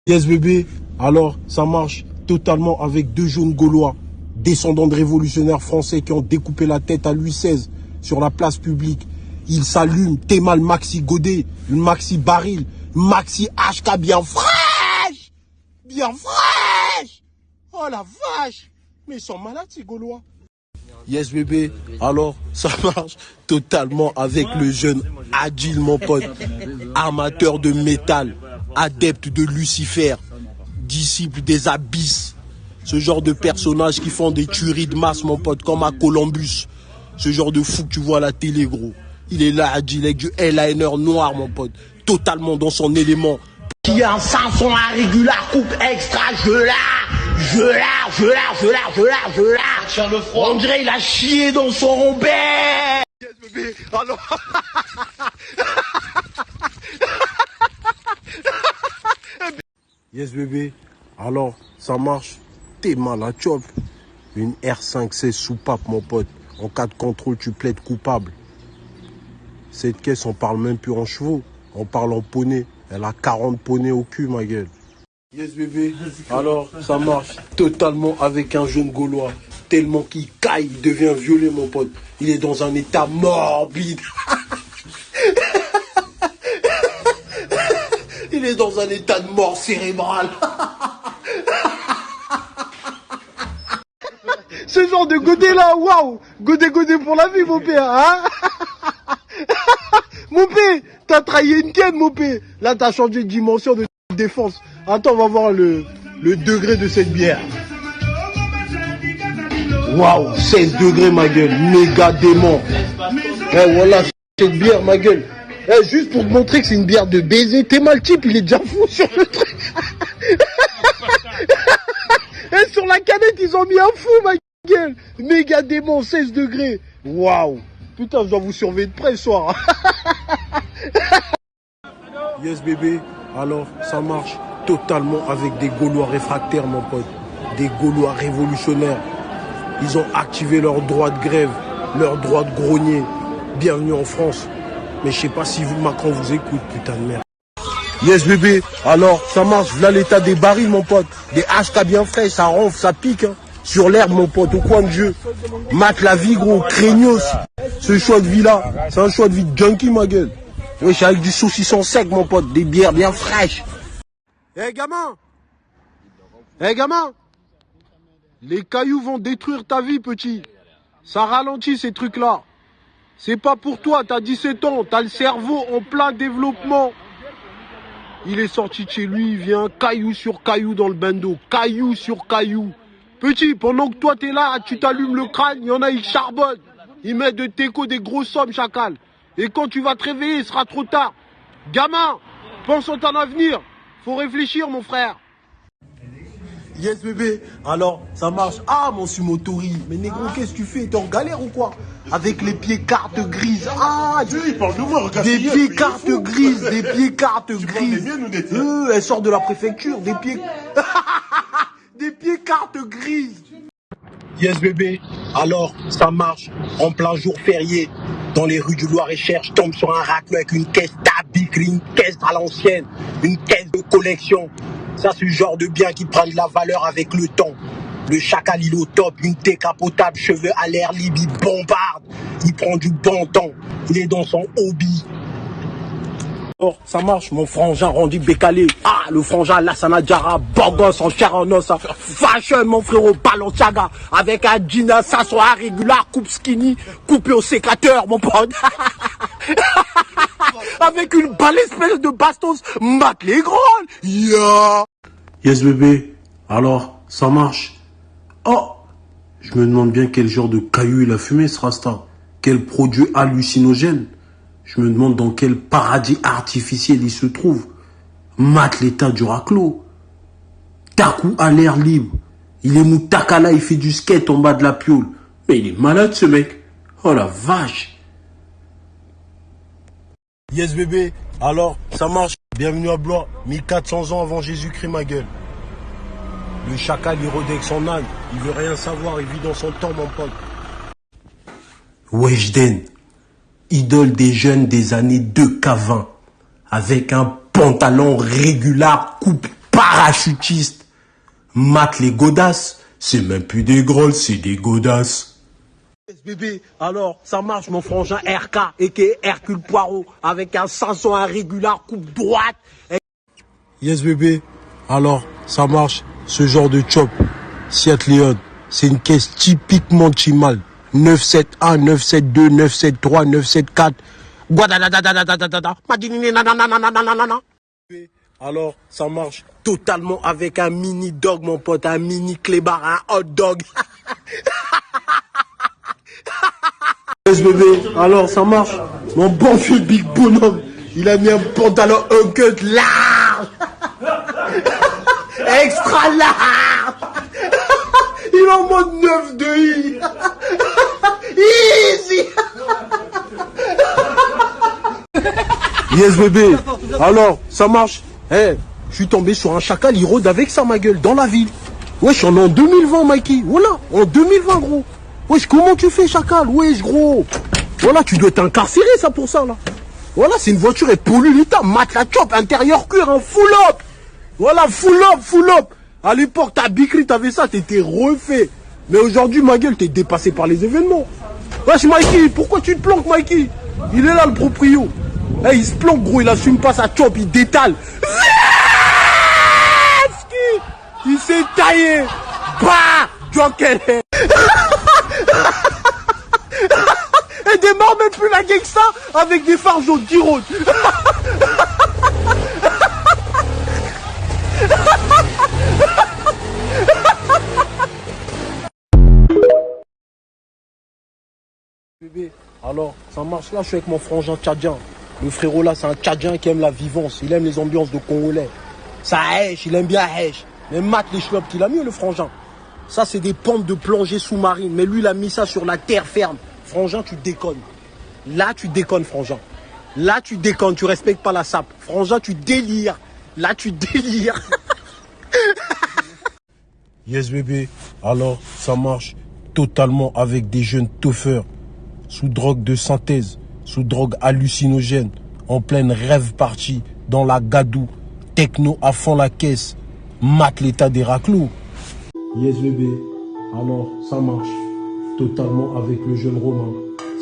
Yes bébé, alors ça marche totalement avec deux jeunes Gaulois, descendants de révolutionnaires français qui ont découpé la tête à Louis XVI sur la place publique. Ils s'allument, t'es mal Maxi Godet, le Maxi Baril, Maxi HK bien fraîche. Bien fraîche. Oh la vache. Mais ils sont malades ces Gaulois. Yes bébé, alors ça marche totalement avec le jeune Adil mon pote, amateur de métal, adepte de Lucifer, disciple des abysses, ce genre de personnages qui font des tueries de masse mon pote, comme à Columbus, ce genre de fou que tu vois à la télé gros. Il est là Adil avec du eyeliner noir mon pote, totalement dans son élément. Qui a un 500 à régular, coupe extra, je l'a. Tiens le froid. On dirait il a chié dans son rombert. Yes bébé, alors. Yes bébé, alors ça marche. T'es mal à chop. Une R5 soupape mon pote. En cas de contrôle tu plaides coupable. Cette caisse on parle même plus en chevaux. On parle en poney. Elle a 40 poneys au cul ma gueule. Yes bébé, alors ça marche totalement avec un jeune Gaulois. Tellement qu'il caille, il devient violet mon pote. Il est dans un état morbide. Il est dans un état de mort cérébrale. Ce genre de Godet là, waouh. Godet pour la vie mon père, hein. Mon père, t'as trahi une ken mon père. Là t'as changé de dimension de défense. Attends, on va voir le degré de cette bière. Waouh, 16 degrés ma gueule, méga démon. Eh voilà, cette bière ma gueule. Eh, juste pour te montrer que c'est une bière de baiser, t'es mal type, il est déjà fou sur le truc. Et sur la canette, ils ont mis un fou ma gueule. Méga démon, 16 degrés. Waouh. Putain, je dois vous surveiller de près ce soir. Yes bébé, alors ça marche totalement avec des Gaulois réfractaires mon pote, des Gaulois révolutionnaires. Ils ont activé leur droit de grève, leur droit de grogner. Bienvenue en France. Mais je sais pas si Macron vous écoute, putain de merde. Yes bébé, alors ça marche, voilà l'état des barils mon pote, des HK bien frais, ça ronfle, ça pique hein. Sur l'herbe mon pote, au coin de jeu. Mate la vie gros, craignos. Ce choix de vie là, c'est un choix de vie de junkie ma gueule. Wesh, avec du saucisson sec mon pote, des bières bien fraîches. Eh gamin, les cailloux vont détruire ta vie petit. Ça ralentit ces trucs là. C'est pas pour toi, t'as 17 ans, t'as le cerveau en plein développement. Il est sorti de chez lui, il vient caillou sur caillou dans le bando, caillou sur caillou. Petit, pendant que toi t'es là, tu t'allumes le crâne, il y en a, ils charbonnent. Ils mettent de teco des grosses sommes, chacal. Et quand tu vas te réveiller, il sera trop tard. Gamin, pense à ton avenir. Faut réfléchir, mon frère. Yes, bébé. Alors, ça marche. Ah, mon sumotori. Mais négro, qu'est-ce que tu fais? T'es en galère ou quoi? Avec les pieds cartes grises. Ah, il parle de moi, regarde. Des pieds cartes grises. Des pieds cartes grises. Elle sort de la préfecture. Des pieds... Des pieds cartes grises. Yes, bébé. Alors, ça marche. En plein jour férié. Dans les rues du Loir-et-Cher, je tombe sur un racleux avec une caisse d'habits, une caisse à l'ancienne, une caisse de collection. Ça, c'est le genre de bien qui prend de la valeur avec le temps. Le chacal, il est au top, une décapotable, cheveux à l'air libre, il bombarde. Il prend du bon temps. Il est dans son hobby. Oh, ça marche, mon frangin rendu bécalé. Ah, le frangin Lassana Diarra, Borgos en chair en os. Fashion, mon frérot Balenciaga. Avec un jean à 500 régular, coupe skinny, coupé au sécateur, mon pote. Avec une balle espèce de bastos, mat les grands. Yeah. Yes, bébé. Alors, ça marche. Oh, je me demande bien quel genre de caillou il a fumé, ce Rasta. Quel produit hallucinogène. Je me demande dans quel paradis artificiel il se trouve. Mate l'état du raclo. Takou à l'air libre. Il est moutakala, il fait du skate en bas de la piole. Mais il est malade ce mec. Oh la vache. Yes bébé, alors ça marche. Bienvenue à Blois, 1400 ans avant Jésus-Christ ma gueule. Le chacal il rôde avec son âne. Il veut rien savoir, il vit dans son temps mon pote. Weshden. Idole des jeunes des années 2K20, avec un pantalon régulier, coupe parachutistes. Mate les godasses. C'est même plus des grolles, c'est des godasses. Bébé, alors, ça marche mon frangin RK, et qui est Hercule Poirot, avec un 501 régular, coupe droite. Yes bébé, alors, ça marche, ce genre de chop. Seat Leon, c'est une caisse typiquement chimal. 971, 972, 973, 974. Alors, ça marche totalement avec un mini dog, mon pote, un mini clébard, un hot dog. Yes bébé, alors ça marche. Mon bon vieux big bonhomme, il a mis un pantalon uncut large. Extra large. Il est en mode 9 de I. Easy. Yes bébé, alors ça marche. Je suis tombé sur un chacal, il rôde avec ça ma gueule dans la ville. Wesh, on est en 2020 Mikey, voilà, en 2020 gros. Wesh, comment tu fais chacal? Wesh gros. Voilà, tu dois t'incarcérer ça pour ça là. Voilà, c'est une voiture et pollue l'état, mate la chop, intérieur cuir, un full up. Voilà, full up. À l'époque, ta bicri, t'avais ça, t'étais refait. Mais aujourd'hui, ma gueule, t'es dépassé par les événements. Wesh Mikey, pourquoi tu te planques Mikey? Il est là le proprio. Il se planque gros, il assume pas sa chop, il détale. Il s'est taillé. Bah, tu vois quel est. Et démarre même plus la gangsta avec des phares jaunes qui rôdent. Bébé, alors, ça marche là, je suis avec mon frangin tchadien. Le frérot là, c'est un tchadien qui aime la vivance, il aime les ambiances de Congolais. Ça hèche, il aime bien hèche. Mais mate les chlopes qu'il a mis le frangin. Ça, c'est des pompes de plongée sous-marine. Mais lui, il a mis ça sur la terre ferme. Frangin, tu déconnes. Là, tu déconnes, frangin. Là, tu déconnes. Tu respectes pas la sape. Frangin, tu délires. Là, tu délires. Yes, bébé. Alors, ça marche totalement avec des jeunes tougheurs. Sous drogue de synthèse. Sous drogue hallucinogène. En pleine rêve partie. Dans la gadou. Techno à fond la caisse. Mate l'état des raclos. Yes bébé, alors ça marche totalement avec le jeune Romain,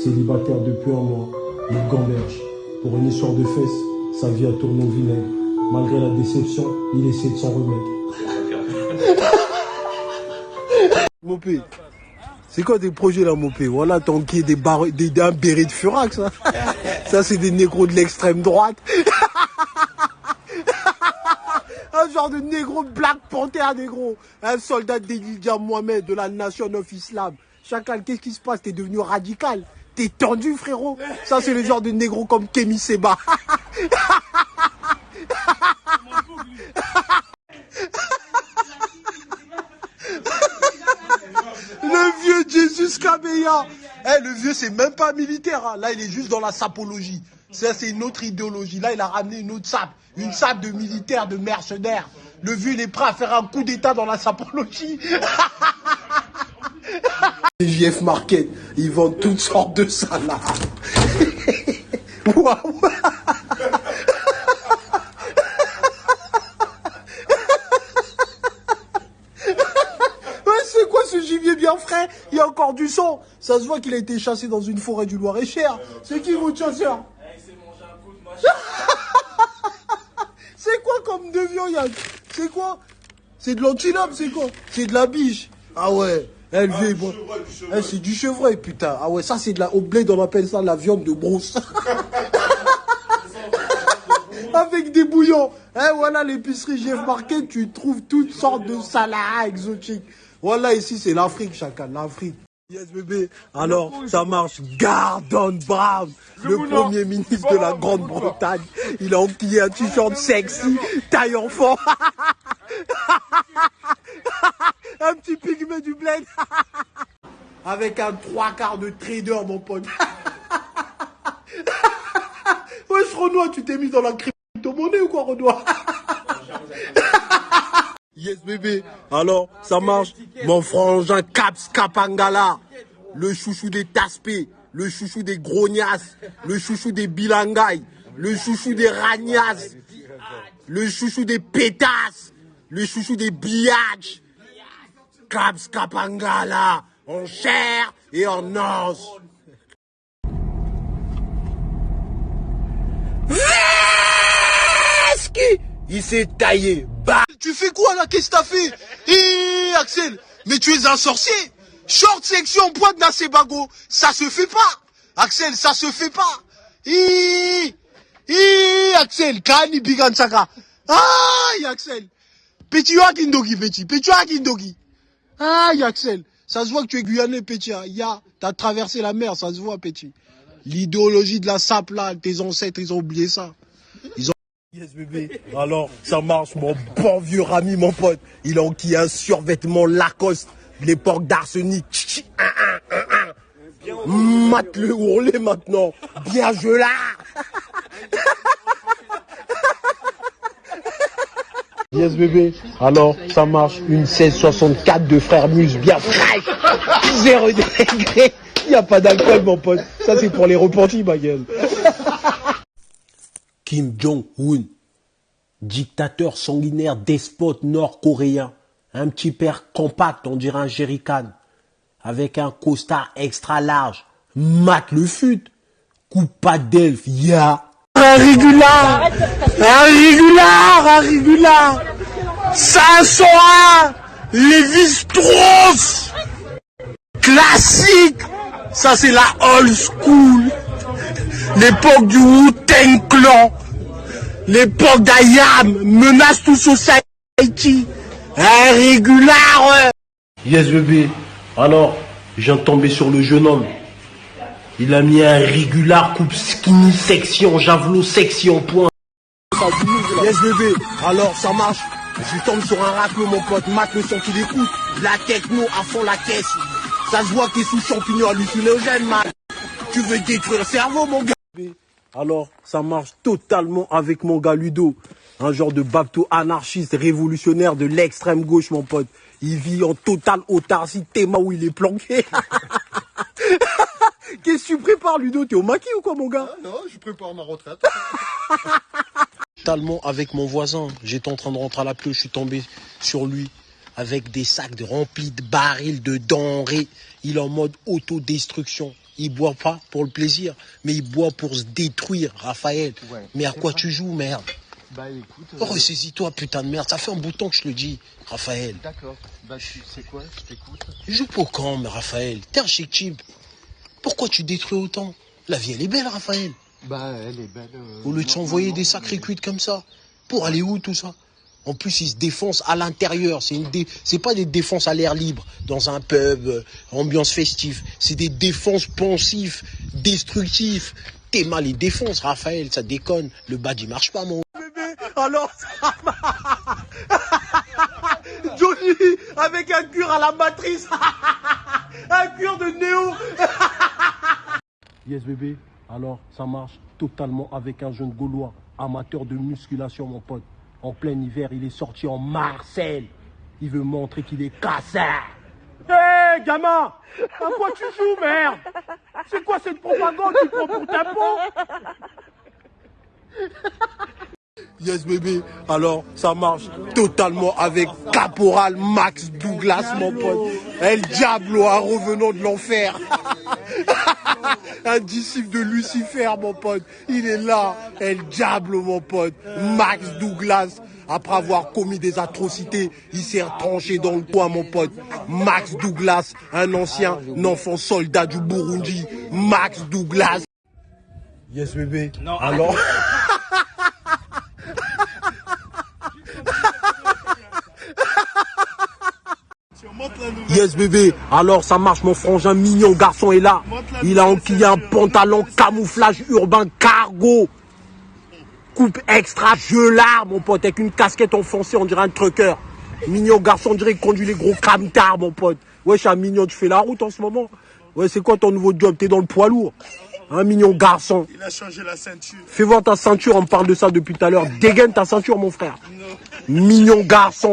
célibataire depuis un mois, il gamberge. Pour une histoire de fesses, sa vie a tourné au vinaigre. Malgré la déception, il essaie de s'en remettre. Mopé, c'est quoi tes projets là Mopé? Voilà, tanker un béret de furax, ça. Ça c'est des négros de l'extrême droite. Un genre de négro Black Panther, négro. Un soldat d'Elijah Mohamed de la Nation of Islam. Chacal, qu'est-ce qui se passe? T'es devenu radical. T'es tendu, frérot. Ça, c'est le genre de négro comme Kémy Seba. Le vieux Jesus Kabeya. Le vieux, c'est même pas militaire. Hein. Là, il est juste dans la sapologie. Ça, c'est une autre idéologie. Là, il a ramené une autre sape. Une sape de militaire, de mercenaires. Le vieux, il est prêt à faire un coup d'état dans la sapologie. Les JF Market, ils vendent toutes sortes de salades. Waouh. C'est quoi ce gibier bien frais? Il y a encore du sang. Ça se voit qu'il a été chassé dans une forêt du Loir-et-Cher. C'est qui votre chasseur? C'est quoi comme de viande? C'est quoi? C'est de l'antilope, c'est quoi? C'est de la biche. Ah ouais. Le vieux, bon. C'est du chevreuil, putain. Ah ouais, ça c'est de la... Au bled, on appelle ça la viande de brousse. Avec des bouillons. Voilà, l'épicerie GF Market, tu trouves toutes sortes de salades exotiques. Voilà, ici, c'est l'Afrique, chacun, l'Afrique. Yes, bébé. Alors, ça marche. Gordon Brown, le premier ministre de la Grande-Bretagne. Il a enquillé un t-shirt sexy, taille enfant. Un petit pygmée du bled. Avec un 3/4 de trader, mon pote. Wesh, Renoir, tu t'es mis dans la crypto-monnaie ou quoi, Renoir? Yes, bébé. Alors, ça marche. Mon frangin Caps Kapangala. Le chouchou des Taspé. Le chouchou des Grognas. Le chouchou des Bilangay. Le chouchou des Ragnas. Le chouchou des Pétasses. le chouchou des biatchs. Caps Kapangala, en chair et en os. Il s'est taillé. Bah. Tu fais quoi là? Qu'est-ce que t'as fait? Hé Axel, mais tu es un sorcier. Short section pointe Nasebago, ça se fait pas. Axel, ça se fait pas. Hé Axel, Kani Bigansaka. Aïe Axel. Petit Wakindogi, petit Wakindogi. Aïe Axel, ça se voit que tu es Guyanais, petit. T'as traversé la mer, ça se voit, petit. L'idéologie de la sape là, tes ancêtres, ils ont oublié ça. Yes bébé, alors ça marche mon bon vieux Rami mon pote. Il a enquillé un survêtement Lacoste, l'époque d'Arsenic. Mate le ourlet maintenant, bien je là. Yes bébé, alors ça marche, une 1664 de frère Muse bien fraîche, 0 degré, il n'y a pas d'alcool mon pote, ça c'est pour les repentis ma gueule. Kim Jong-un, dictateur sanguinaire, despote nord-coréen, un petit père compact, on dirait un jerrycan, avec un costard extra large, mate le fut, coupe pas d'elfe, un régular, 501, Lévi-Strauss, classique, ça c'est la old school, l'époque du Wu-Tang Clan, l'époque d'Ayam, menace to society, un régular. Yes bébé, alors, je viens de tomber sur le jeune homme. Il a mis un régular coupe skinny section, javelot section, point. Yes bébé, alors ça marche. Je tombe sur un rap mon pote, mate le son qu'il écoute. La techno à fond la caisse. Ça se voit que t'es sous champignon hallucinogène, man. Tu veux détruire le cerveau, mon gars. Alors, ça marche totalement avec mon gars Ludo. Un genre de babto anarchiste révolutionnaire de l'extrême gauche, mon pote. Il vit en totale autarcie, Théma où il est planqué. Qu'est-ce que tu prépares, Ludo? T'es au maquis ou quoi, mon gars? Non, je prépare ma retraite. Totalement avec mon voisin. J'étais en train de rentrer à la pluie, je suis tombé sur lui avec des sacs remplis de barils de denrées. Il est en mode autodestruction. Il boit pas pour le plaisir, mais il boit pour se détruire, Raphaël. Ouais, mais à quoi tu joues, merde? Bah écoute... Ressaisis-toi, putain de merde. Ça fait un bout de temps que je le dis, Raphaël. D'accord. Bah tu sais quoi, je t'écoute. Joue pas au camp, mais Raphaël. T'es un chic type. Pourquoi tu détruis autant? La vie, elle est belle, Raphaël. Bah elle est belle... Au lieu de s'envoyer des sacrés cuites comme ça. Pour aller où, tout ça? En plus, ils se défoncent à l'intérieur. C'est pas des défenses à l'air libre, dans un pub, ambiance festive. C'est des défenses pensifs, destructifs. T'es mal, ils défoncent, Raphaël, ça déconne. Le badge, il marche pas, mon bébé. Alors, ça Johnny, avec un cure à la matrice. Un cure de Néo. Yes, bébé. Alors, ça marche totalement avec un jeune Gaulois, amateur de musculation, mon pote. En plein hiver, il est sorti en Marseille. Il veut montrer qu'il est cassé. Hé, gamin! À quoi tu joues, merde? C'est quoi cette propagande? Tu prends pour ta peau? Yes, bébé. Alors, ça marche totalement avec Caporal Max Douglas, mon pote. El Diablo, un revenant de l'enfer. Un disciple de Lucifer, mon pote. Il est là, El Diablo, mon pote. Max Douglas. Après avoir commis des atrocités, il s'est retranché dans le coin, mon pote. Max Douglas, un ancien enfant soldat du Burundi. Max Douglas. Yes, bébé. Non. Alors... Yes bébé, alors ça marche, mon frangin mignon garçon est là. Il a enquillé un pantalon camouflage urbain cargo. Coupe extra gelard, mon pote, avec une casquette enfoncée, on dirait un trucker. Mignon garçon, on dirait qu'il conduit les gros camtars, mon pote. Ouais, je suis un mignon, tu fais la route en ce moment. Ouais, c'est quoi ton nouveau job? T'es dans le poids lourd. Un mignon garçon. Il a changé la ceinture. Fais voir ta ceinture, on me parle de ça depuis tout à l'heure. Dégaine ta ceinture, mon frère. Non. Mignon garçon.